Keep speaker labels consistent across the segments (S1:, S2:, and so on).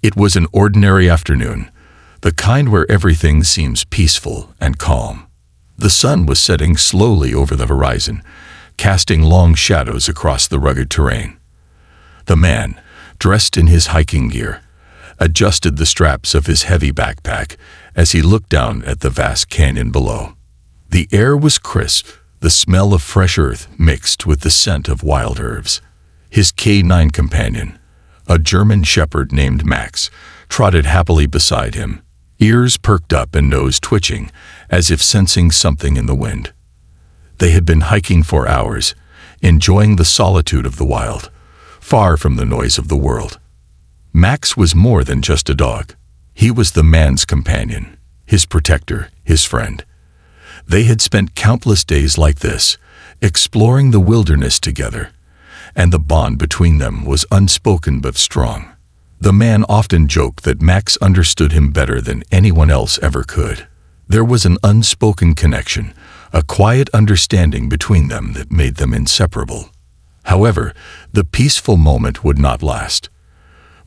S1: It was an ordinary afternoon, the kind where everything seems peaceful and calm. The sun was setting slowly over the horizon, casting long shadows across the rugged terrain. The man, dressed in his hiking gear, adjusted the straps of his heavy backpack as he looked down at the vast canyon below. The air was crisp, the smell of fresh earth mixed with the scent of wild herbs. His K9 companion, a German shepherd named Max, trotted happily beside him, ears perked up and nose twitching, as if sensing something in the wind. They had been hiking for hours, enjoying the solitude of the wild, far from the noise of the world. Max was more than just a dog. He was the man's companion, his protector, his friend. They had spent countless days like this, exploring the wilderness together, and the bond between them was unspoken but strong. The man often joked that Max understood him better than anyone else ever could. There was an unspoken connection, a quiet understanding between them that made them inseparable. However, the peaceful moment would not last.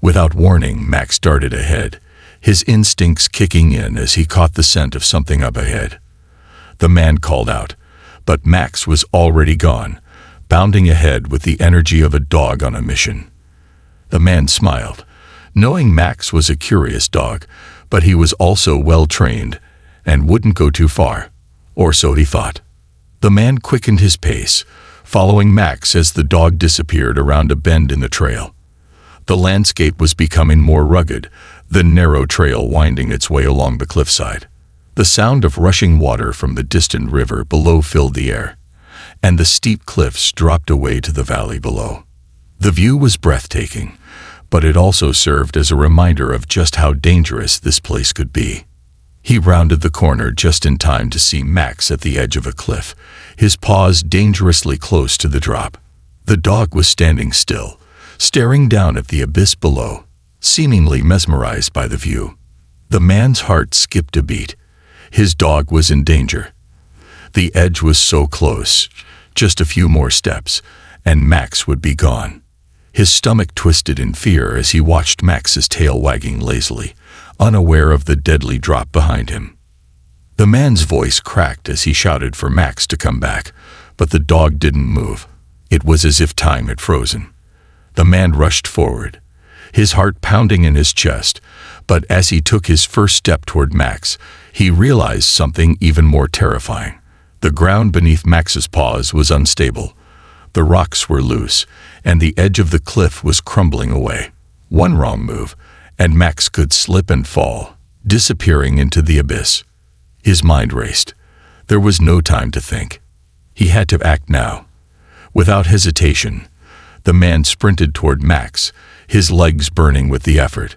S1: Without warning, Max darted ahead, his instincts kicking in as he caught the scent of something up ahead. The man called out, but Max was already gone, bounding ahead with the energy of a dog on a mission. The man smiled, knowing Max was a curious dog, but he was also well-trained and wouldn't go too far, or so he thought. The man quickened his pace, following Max as the dog disappeared around a bend in the trail. The landscape was becoming more rugged, the narrow trail winding its way along the cliffside. The sound of rushing water from the distant river below filled the air, and the steep cliffs dropped away to the valley below. The view was breathtaking, but it also served as a reminder of just how dangerous this place could be. He rounded the corner just in time to see Max at the edge of a cliff, his paws dangerously close to the drop. The dog was standing still, staring down at the abyss below, seemingly mesmerized by the view. The man's heart skipped a beat. His dog was in danger. The edge was so close, just a few more steps, and Max would be gone. His stomach twisted in fear as he watched Max's tail wagging lazily, unaware of the deadly drop behind him. The man's voice cracked as he shouted for Max to come back, but the dog didn't move. It was as if time had frozen. The man rushed forward, his heart pounding in his chest, but as he took his first step toward Max, he realized something even more terrifying. The ground beneath Max's paws was unstable. The rocks were loose, and the edge of the cliff was crumbling away. One wrong move, and Max could slip and fall, disappearing into the abyss. His mind raced. There was no time to think. He had to act now. Without hesitation, the man sprinted toward Max, his legs burning with the effort.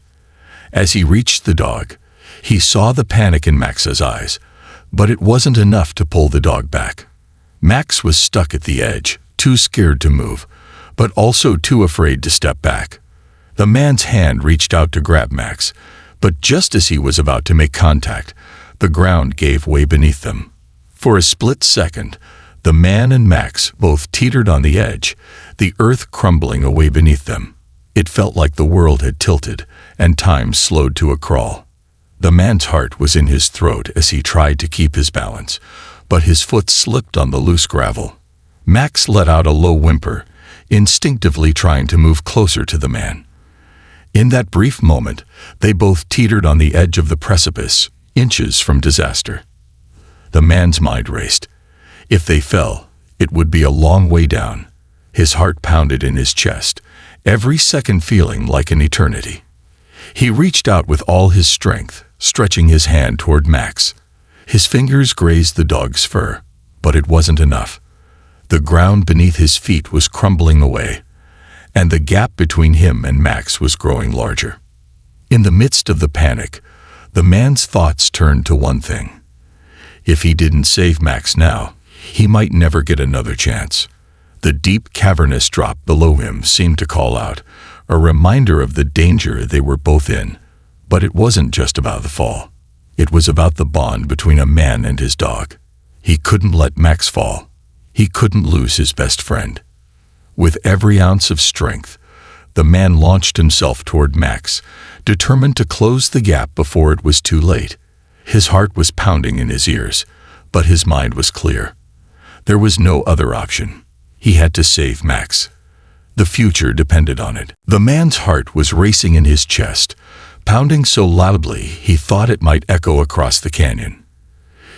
S1: As he reached the dog, he saw the panic in Max's eyes, but it wasn't enough to pull the dog back. Max was stuck at the edge, too scared to move, but also too afraid to step back. The man's hand reached out to grab Max, but just as he was about to make contact, the ground gave way beneath them. For a split second, the man and Max both teetered on the edge, the earth crumbling away beneath them. It felt like the world had tilted, and time slowed to a crawl. The man's heart was in his throat as he tried to keep his balance, but his foot slipped on the loose gravel. Max let out a low whimper, instinctively trying to move closer to the man. In that brief moment, they both teetered on the edge of the precipice, inches from disaster. The man's mind raced. If they fell, it would be a long way down. His heart pounded in his chest, every second feeling like an eternity. He reached out with all his strength, stretching his hand toward Max. His fingers grazed the dog's fur, but it wasn't enough. The ground beneath his feet was crumbling away, and the gap between him and Max was growing larger. In the midst of the panic, the man's thoughts turned to one thing. If he didn't save Max now, he might never get another chance. The deep, cavernous drop below him seemed to call out, a reminder of the danger they were both in. But it wasn't just about the fall. It was about the bond between a man and his dog. He couldn't let Max fall. He couldn't lose his best friend. With every ounce of strength, the man launched himself toward Max, determined to close the gap before it was too late. His heart was pounding in his ears, but his mind was clear. There was no other option. He had to save Max. The future depended on it. The man's heart was racing in his chest, pounding so loudly he thought it might echo across the canyon.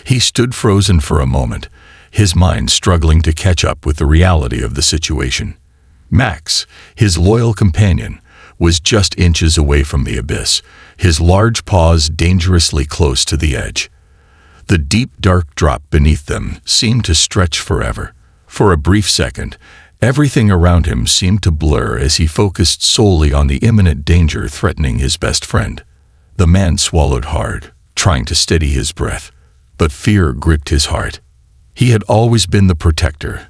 S1: He stood frozen for a moment, his mind struggling to catch up with the reality of the situation. Max, his loyal companion, was just inches away from the abyss, his large paws dangerously close to the edge. The deep, dark drop beneath them seemed to stretch forever. For a brief second, everything around him seemed to blur as he focused solely on the imminent danger threatening his best friend. The man swallowed hard, trying to steady his breath, but fear gripped his heart. He had always been the protector,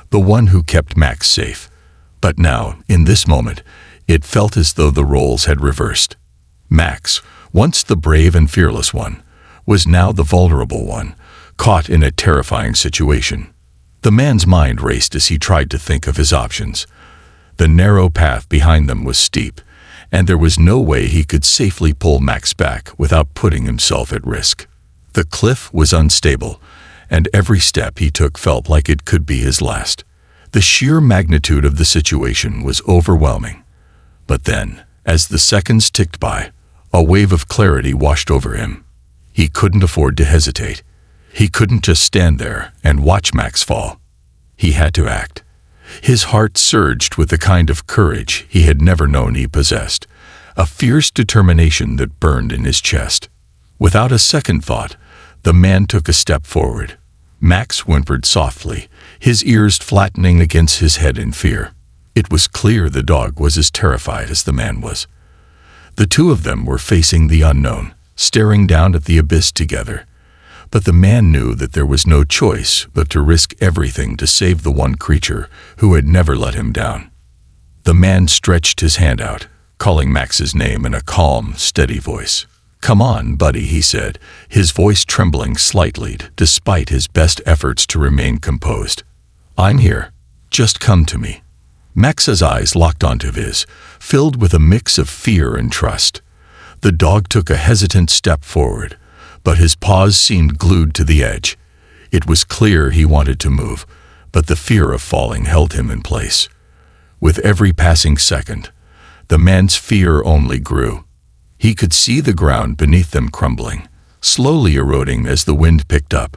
S1: the one who kept Max safe. But now, in this moment, it felt as though the roles had reversed. Max, once the brave and fearless one, was now the vulnerable one, caught in a terrifying situation. The man's mind raced as he tried to think of his options. The narrow path behind them was steep, and there was no way he could safely pull Max back without putting himself at risk. The cliff was unstable, and every step he took felt like it could be his last. The sheer magnitude of the situation was overwhelming. But then, as the seconds ticked by, a wave of clarity washed over him. He couldn't afford to hesitate. He couldn't just stand there and watch Max fall. He had to act. His heart surged with the kind of courage he had never known he possessed, a fierce determination that burned in his chest. Without a second thought, the man took a step forward. Max whimpered softly, his ears flattening against his head in fear. It was clear the dog was as terrified as the man was. The two of them were facing the unknown, staring down at the abyss together. But the man knew that there was no choice but to risk everything to save the one creature who had never let him down. The man stretched his hand out, calling Max's name in a calm, steady voice. "Come on, buddy," he said, his voice trembling slightly despite his best efforts to remain composed. "I'm here. Just come to me." Max's eyes locked onto his, filled with a mix of fear and trust. The dog took a hesitant step forward, but his paws seemed glued to the edge. It was clear he wanted to move, but the fear of falling held him in place. With every passing second, the man's fear only grew. He could see the ground beneath them crumbling, slowly eroding as the wind picked up.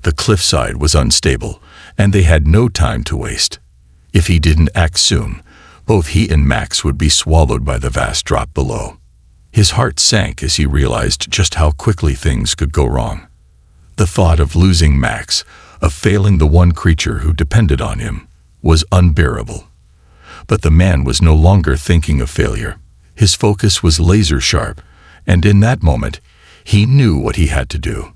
S1: The cliffside was unstable, and they had no time to waste. If he didn't act soon, both he and Max would be swallowed by the vast drop below. His heart sank as he realized just how quickly things could go wrong. The thought of losing Max, of failing the one creature who depended on him, was unbearable. But the man was no longer thinking of failure. His focus was laser-sharp, and in that moment, he knew what he had to do.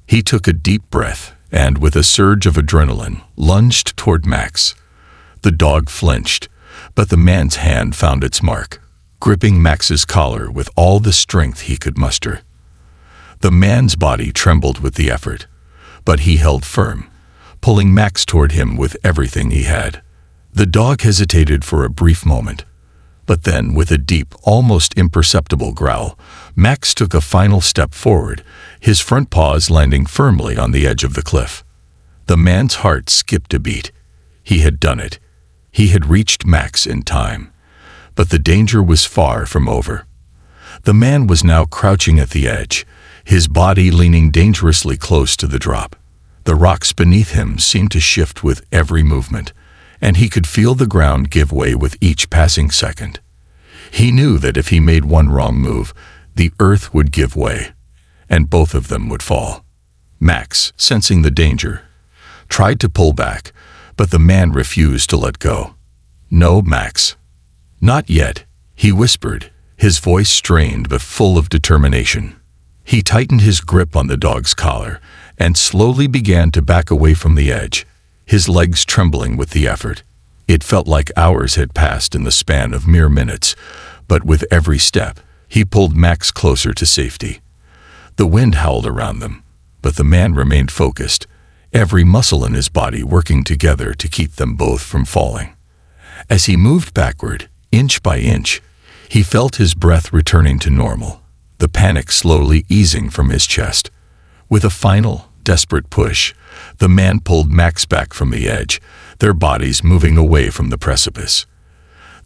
S1: He took a deep breath and, with a surge of adrenaline, lunged toward Max. The dog flinched, but the man's hand found its mark, gripping Max's collar with all the strength he could muster. The man's body trembled with the effort, but he held firm, pulling Max toward him with everything he had. The dog hesitated for a brief moment, but then, with a deep, almost imperceptible growl, Max took a final step forward, his front paws landing firmly on the edge of the cliff. The man's heart skipped a beat. He had done it. He had reached Max in time. But the danger was far from over. The man was now crouching at the edge, his body leaning dangerously close to the drop. The rocks beneath him seemed to shift with every movement, and he could feel the ground give way with each passing second. He knew that if he made one wrong move, the earth would give way, and both of them would fall. Max, sensing the danger, tried to pull back, but the man refused to let go. "No, Max. Not yet," he whispered, his voice strained but full of determination. He tightened his grip on the dog's collar and slowly began to back away from the edge, his legs trembling with the effort. It felt like hours had passed in the span of mere minutes, but with every step, he pulled Max closer to safety. The wind howled around them, but the man remained focused, every muscle in his body working together to keep them both from falling. As he moved backward, Inch by inch, he felt his breath returning to normal, the panic slowly easing from his chest. With a final, desperate push, the man pulled Max back from the edge, their bodies moving away from the precipice.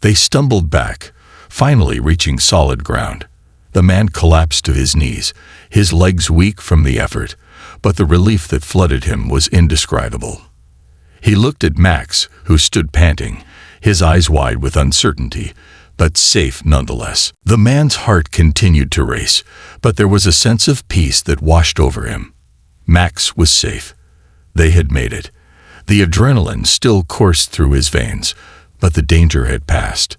S1: They stumbled back, finally reaching solid ground. The man collapsed to his knees, his legs weak from the effort, but the relief that flooded him was indescribable. He looked at Max, who stood panting, his eyes wide with uncertainty, but safe nonetheless. The man's heart continued to race, but there was a sense of peace that washed over him. Max was safe. They had made it. The adrenaline still coursed through his veins, but the danger had passed.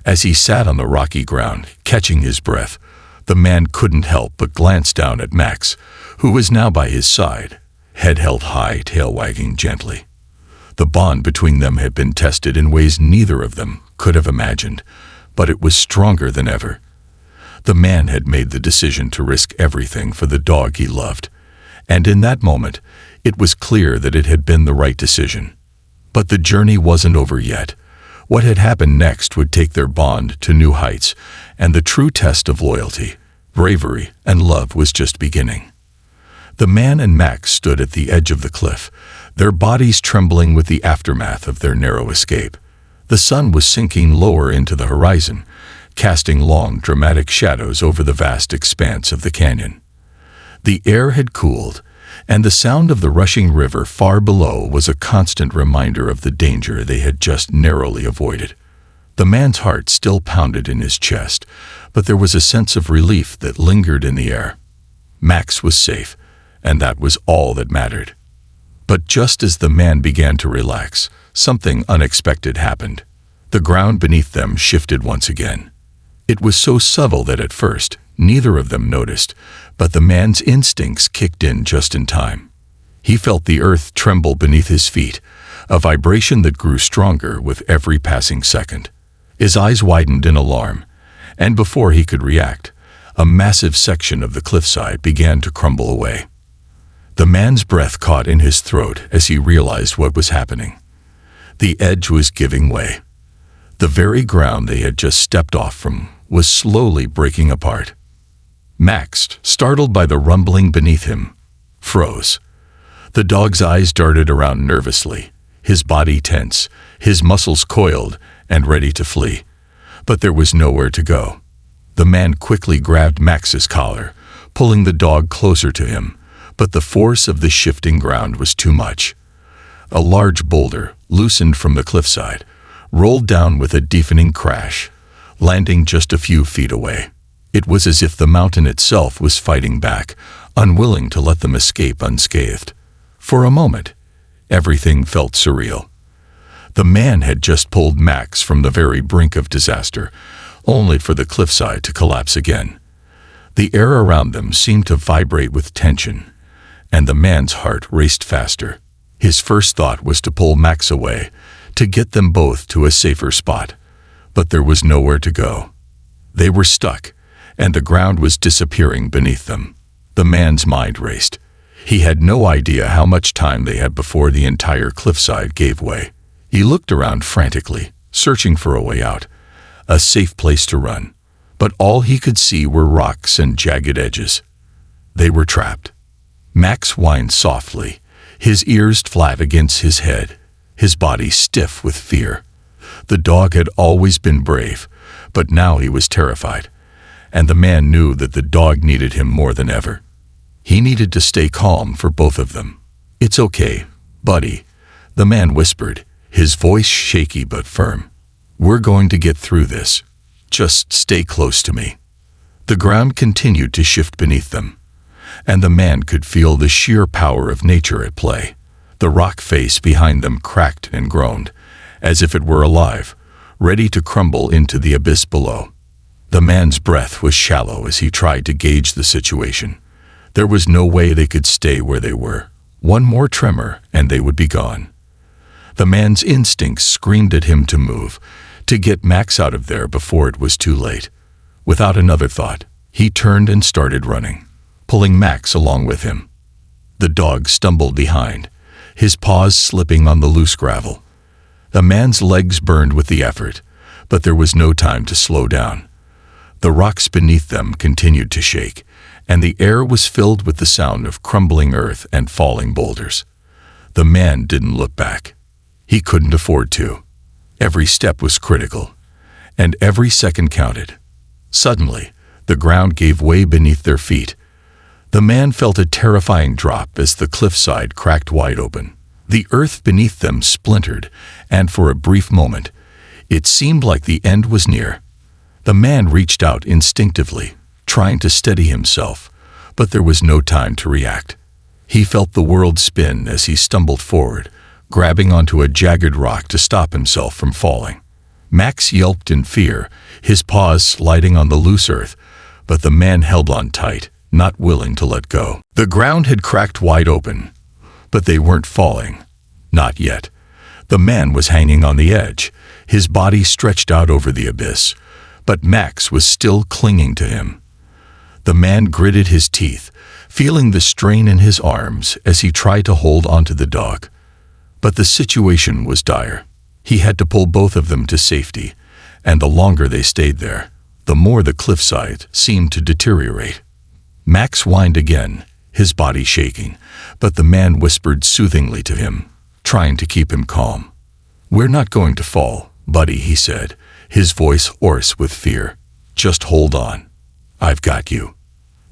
S1: As he sat on the rocky ground, catching his breath, the man couldn't help but glance down at Max, who was now by his side, head held high, tail wagging gently. The bond between them had been tested in ways neither of them could have imagined, but it was stronger than ever. The man had made the decision to risk everything for the dog he loved, and in that moment, it was clear that it had been the right decision. But the journey wasn't over yet. What had happened next would take their bond to new heights, and the true test of loyalty, bravery, and love was just beginning. The man and Max stood at the edge of the cliff, their bodies trembling with the aftermath of their narrow escape. The sun was sinking lower into the horizon, casting long, dramatic shadows over the vast expanse of the canyon. The air had cooled, and the sound of the rushing river far below was a constant reminder of the danger they had just narrowly avoided. The man's heart still pounded in his chest, but there was a sense of relief that lingered in the air. Max was safe, and that was all that mattered. But just as the man began to relax, something unexpected happened. The ground beneath them shifted once again. It was so subtle that at first, neither of them noticed, but the man's instincts kicked in just in time. He felt the earth tremble beneath his feet, a vibration that grew stronger with every passing second. His eyes widened in alarm, and before he could react, a massive section of the cliffside began to crumble away. The man's breath caught in his throat as he realized what was happening. The edge was giving way. The very ground they had just stepped off from was slowly breaking apart. Max, startled by the rumbling beneath him, froze. The dog's eyes darted around nervously, his body tense, his muscles coiled and ready to flee. But there was nowhere to go. The man quickly grabbed Max's collar, pulling the dog closer to him, but the force of the shifting ground was too much. A large boulder, loosened from the cliffside, rolled down with a deafening crash, landing just a few feet away. It was as if the mountain itself was fighting back, unwilling to let them escape unscathed. For a moment, everything felt surreal. The man had just pulled Max from the very brink of disaster, only for the cliffside to collapse again. The air around them seemed to vibrate with tension, and the man's heart raced faster. His first thought was to pull Max away, to get them both to a safer spot. But there was nowhere to go. They were stuck, and the ground was disappearing beneath them. The man's mind raced. He had no idea how much time they had before the entire cliffside gave way. He looked around frantically, searching for a way out, a safe place to run. But all he could see were rocks and jagged edges. They were trapped. Max whined softly, his ears flat against his head, his body stiff with fear. The dog had always been brave, but now he was terrified, and the man knew that the dog needed him more than ever. He needed to stay calm for both of them. "It's okay, buddy," the man whispered, his voice shaky but firm. "We're going to get through this. Just stay close to me." The ground continued to shift beneath them, and the man could feel the sheer power of nature at play. The rock face behind them cracked and groaned, as if it were alive, ready to crumble into the abyss below. The man's breath was shallow as he tried to gauge the situation. There was no way they could stay where they were. One more tremor and they would be gone. The man's instincts screamed at him to move, to get Max out of there before it was too late. Without another thought, he turned and started running, pulling Max along with him. The dog stumbled behind, his paws slipping on the loose gravel. The man's legs burned with the effort, But there was no time to slow down. The rocks beneath them continued to shake, and the air was filled with the sound of crumbling earth and falling boulders. The man didn't look back. He couldn't afford to. Every step was critical, and every second counted. Suddenly, the ground gave way beneath their feet. The man felt a terrifying drop as the cliffside cracked wide open. The earth beneath them splintered, and for a brief moment, it seemed like the end was near. The man reached out instinctively, trying to steady himself, but there was no time to react. He felt the world spin as he stumbled forward, grabbing onto a jagged rock to stop himself from falling. Max yelped in fear, his paws sliding on the loose earth, but the man held on tight, not willing to let go. The ground had cracked wide open, but they weren't falling. Not yet. The man was hanging on the edge, his body stretched out over the abyss, but Max was still clinging to him. The man gritted his teeth, feeling the strain in his arms as he tried to hold onto the dog. But the situation was dire. He had to pull both of them to safety, and the longer they stayed there, the more the cliffside seemed to deteriorate. Max whined again, his body shaking, but the man whispered soothingly to him, trying to keep him calm. "We're not going to fall, buddy," he said, his voice hoarse with fear. "Just hold on. I've got you."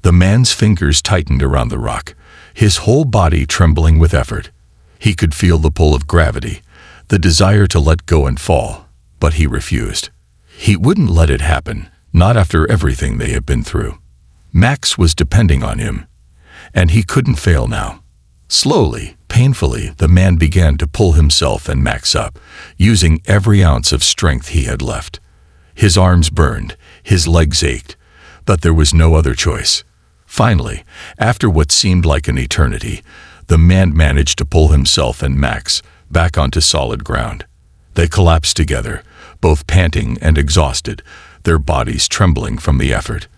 S1: The man's fingers tightened around the rock, his whole body trembling with effort. He could feel the pull of gravity, the desire to let go and fall, but he refused. He wouldn't let it happen, not after everything they had been through. Max was depending on him, and he couldn't fail now. Slowly, painfully, the man began to pull himself and Max up, using every ounce of strength he had left. His arms burned, his legs ached, but there was no other choice. Finally, after what seemed like an eternity, the man managed to pull himself and Max back onto solid ground. They collapsed together, both panting and exhausted, their bodies trembling from the effort.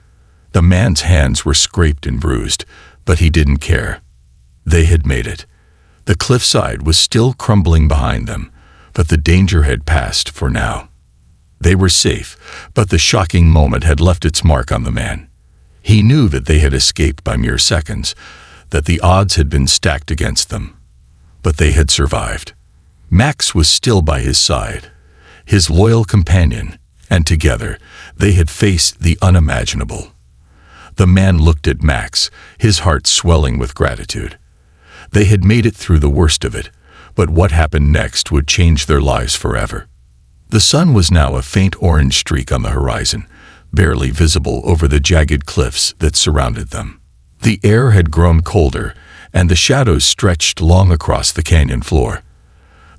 S1: The man's hands were scraped and bruised, but he didn't care. They had made it. The cliffside was still crumbling behind them, but the danger had passed for now. They were safe, but the shocking moment had left its mark on the man. He knew that they had escaped by mere seconds, that the odds had been stacked against them. But they had survived. Max was still by his side, his loyal companion, and together they had faced the unimaginable. The man looked at Max, his heart swelling with gratitude. They had made it through the worst of it, but what happened next would change their lives forever. The sun was now a faint orange streak on the horizon, barely visible over the jagged cliffs that surrounded them. The air had grown colder, and the shadows stretched long across the canyon floor.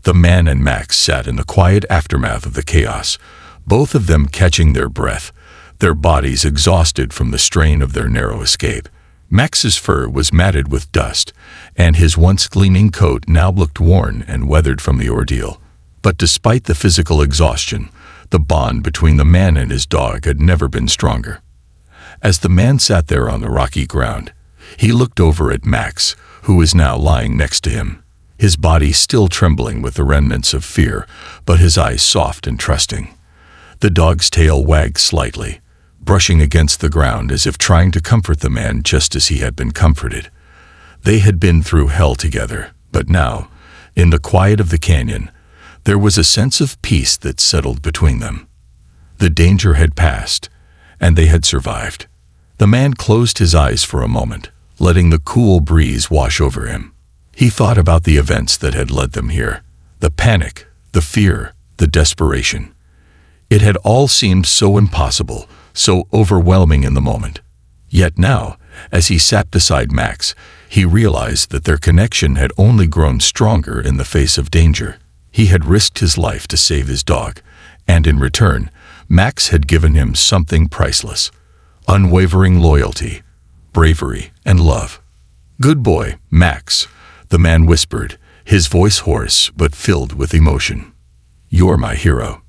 S1: The man and Max sat in the quiet aftermath of the chaos, both of them catching their breath, their bodies exhausted from the strain of their narrow escape. Max's fur was matted with dust, and his once gleaming coat now looked worn and weathered from the ordeal. But despite the physical exhaustion, the bond between the man and his dog had never been stronger. As the man sat there on the rocky ground, he looked over at Max, who was now lying next to him, his body still trembling with the remnants of fear, but his eyes soft and trusting. The dog's tail wagged slightly, brushing against the ground as if trying to comfort the man just as he had been comforted. They had been through hell together, but now, in the quiet of the canyon, there was a sense of peace that settled between them. The danger had passed, and they had survived. The man closed his eyes for a moment, letting the cool breeze wash over him. He thought about the events that had led them here, the panic, the fear, the desperation. It had all seemed so impossible, so overwhelming in the moment. Yet now, as he sat beside Max, he realized that their connection had only grown stronger in the face of danger. He had risked his life to save his dog, and in return, Max had given him something priceless: unwavering loyalty, bravery, and love. "Good boy, Max," the man whispered, his voice hoarse but filled with emotion. "You're my hero."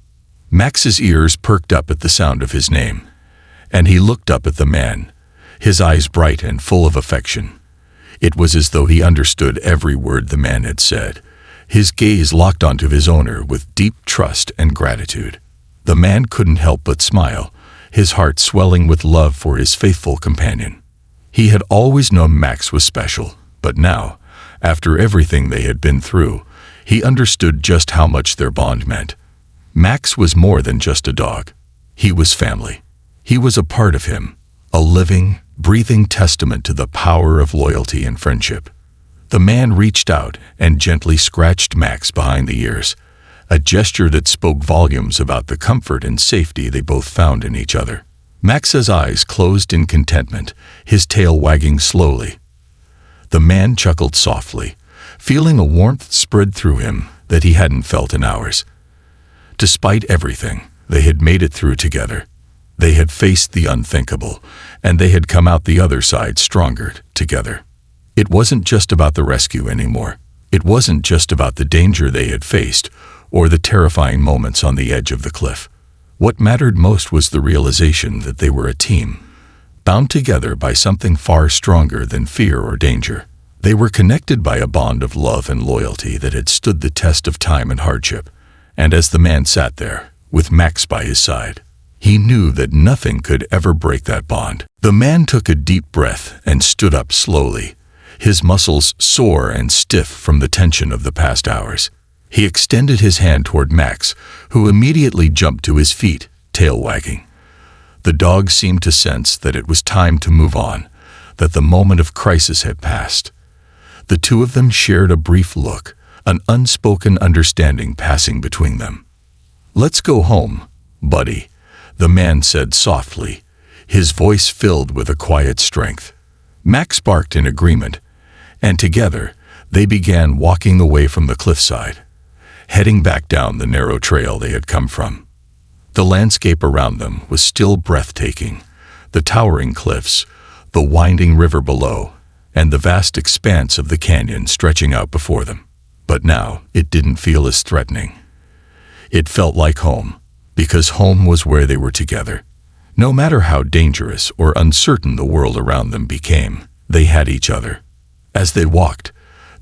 S1: Max's ears perked up at the sound of his name, and he looked up at the man, his eyes bright and full of affection. It was as though he understood every word the man had said, his gaze locked onto his owner with deep trust and gratitude. The man couldn't help but smile, his heart swelling with love for his faithful companion. He had always known Max was special, but now, after everything they had been through, he understood just how much their bond meant. Max was more than just a dog. He was family. He was a part of him, a living, breathing testament to the power of loyalty and friendship. The man reached out and gently scratched Max behind the ears, a gesture that spoke volumes about the comfort and safety they both found in each other. Max's eyes closed in contentment, his tail wagging slowly. The man chuckled softly, feeling a warmth spread through him that he hadn't felt in hours. Despite everything, they had made it through together. They had faced the unthinkable, and they had come out the other side stronger together. It wasn't just about the rescue anymore. It wasn't just about the danger they had faced, or the terrifying moments on the edge of the cliff. What mattered most was the realization that they were a team, bound together by something far stronger than fear or danger. They were connected by a bond of love and loyalty that had stood the test of time and hardship. And as the man sat there, with Max by his side, he knew that nothing could ever break that bond. The man took a deep breath and stood up slowly, his muscles sore and stiff from the tension of the past hours. He extended his hand toward Max, who immediately jumped to his feet, tail wagging. The dog seemed to sense that it was time to move on, that the moment of crisis had passed. The two of them shared a brief look, an unspoken understanding passing between them. "Let's go home, buddy," the man said softly, his voice filled with a quiet strength. Max barked in agreement, and together they began walking away from the cliffside, heading back down the narrow trail they had come from. The landscape around them was still breathtaking, the towering cliffs, the winding river below, and the vast expanse of the canyon stretching out before them. But now it didn't feel as threatening. It felt like home, because home was where they were together. No matter how dangerous or uncertain the world around them became, they had each other. As they walked,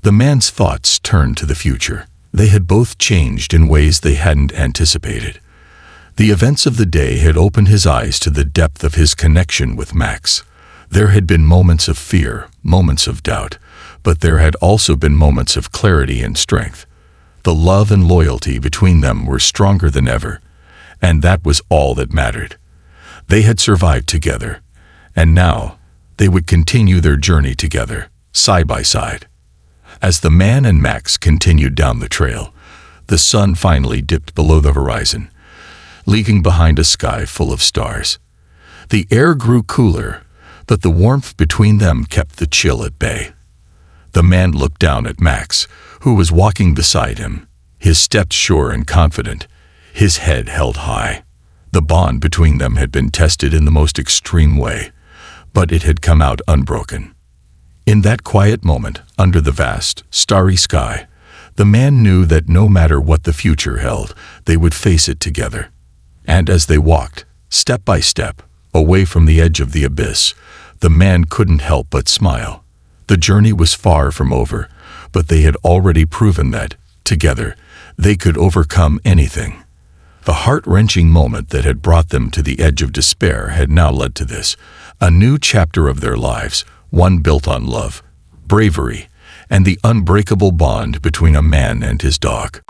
S1: the man's thoughts turned to the future. They had both changed in ways they hadn't anticipated. The events of the day had opened his eyes to the depth of his connection with Max. There had been moments of fear, moments of doubt, but there had also been moments of clarity and strength. The love and loyalty between them were stronger than ever, and that was all that mattered. They had survived together, and now they would continue their journey together, side by side. As the man and Max continued down the trail, the sun finally dipped below the horizon, leaving behind a sky full of stars. The air grew cooler, but the warmth between them kept the chill at bay. The man looked down at Max, who was walking beside him, his steps sure and confident, his head held high. The bond between them had been tested in the most extreme way, but it had come out unbroken. In that quiet moment, under the vast, starry sky, the man knew that no matter what the future held, they would face it together. And as they walked, step by step, away from the edge of the abyss, the man couldn't help but smile. The journey was far from over, but they had already proven that, together, they could overcome anything. The heart-wrenching moment that had brought them to the edge of despair had now led to this, a new chapter of their lives, one built on love, bravery, and the unbreakable bond between a man and his dog.